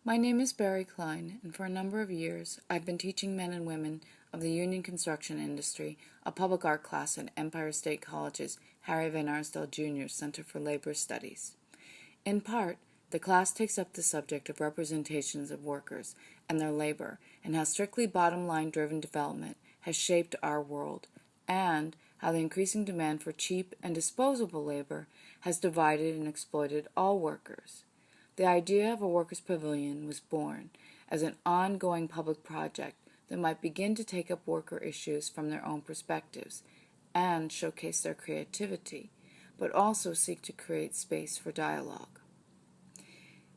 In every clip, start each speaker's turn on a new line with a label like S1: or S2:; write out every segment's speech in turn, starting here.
S1: My name is Barry Klein, and for a number of years, I've been teaching men and women of the union construction industry a public art class at Empire State College's Harry Van Arsdale Jr. Center for Labor Studies. In part, the class takes up the subject of representations of workers and their labor and how strictly bottom-line driven development has shaped our world, and how the increasing demand for cheap and disposable labor has divided and exploited all workers. The idea of a workers' pavilion was born as an ongoing public project that might begin to take up worker issues from their own perspectives and showcase their creativity, but also seek to create space for dialogue.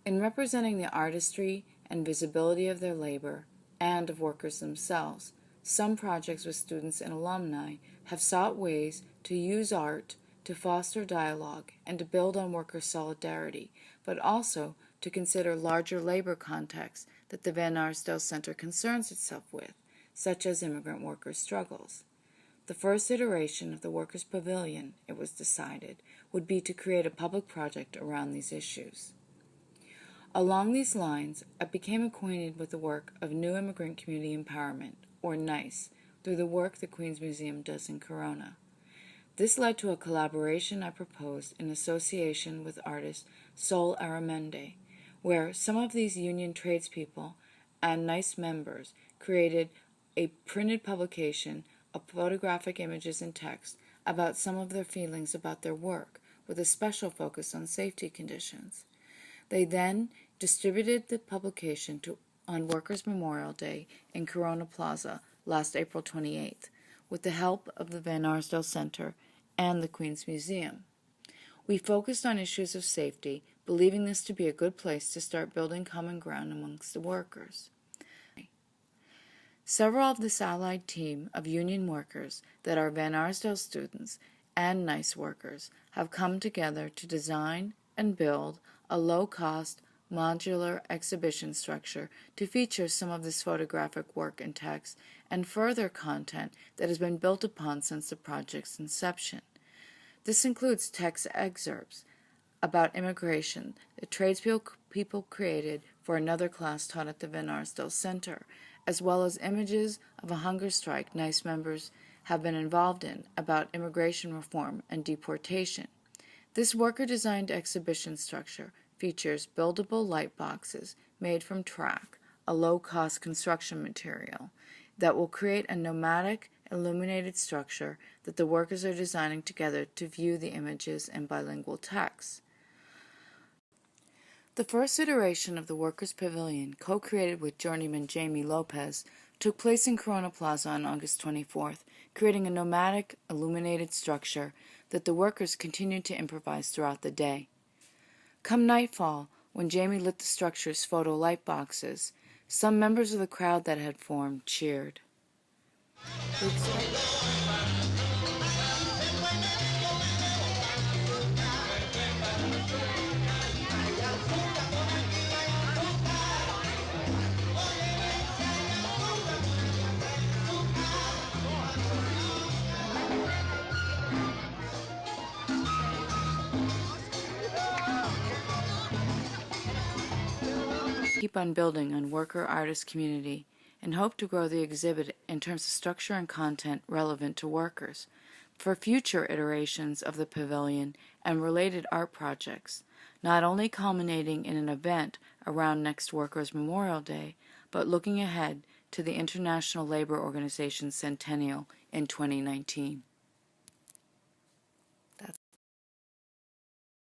S1: In representing the artistry and visibility of their labor and of workers themselves, some projects with students and alumni have sought ways to use art to foster dialogue and to build on worker solidarity, but also to consider larger labor contexts that the Van Arsdale Center concerns itself with, such as immigrant workers' struggles. The first iteration of the Workers' Pavilion, it was decided, would be to create a public project around these issues. Along these lines, I became acquainted with the work of New Immigrant Community Empowerment, or NICE, through the work the Queens Museum does in Corona. This led to a collaboration I proposed in association with artist Sol Aramendi, where some of these union tradespeople and NICE members created a printed publication of photographic images and text about some of their feelings about their work, with a special focus on safety conditions. They then distributed the publication on Workers' Memorial Day in Corona Plaza last April 28th, with the help of the Van Arsdale Center and the Queens Museum. We focused on issues of safety, believing this to be a good place to start building common ground amongst the workers. Several of this allied team of union workers that are Van Arsdale students and NICE workers have come together to design and build a low-cost, modular exhibition structure to feature some of this photographic work and text and further content that has been built upon since the project's inception. This includes text excerpts about immigration that tradespeople created for another class taught at the Van Arsdale Center, as well as images of a hunger strike NICE members have been involved in about immigration reform and deportation. This worker-designed exhibition structure features buildable light boxes made from track, a low-cost construction material, that will create a nomadic, illuminated structure that the workers are designing together to view the images in bilingual text. The first iteration of the Workers' Pavilion, co-created with journeyman Jamie Lopez, took place in Corona Plaza on August 24th, creating a nomadic, illuminated structure that the workers continued to improvise throughout the day. Come nightfall, when Jamie lit the structure's photo light boxes, some members of the crowd that had formed cheered. Keep on building on worker-artist community and hope to grow the exhibit in terms of structure and content relevant to workers. For future iterations of the pavilion and related art projects, not only culminating in an event around next Workers' Memorial Day, but looking ahead to the International Labor Organization's centennial in 2019.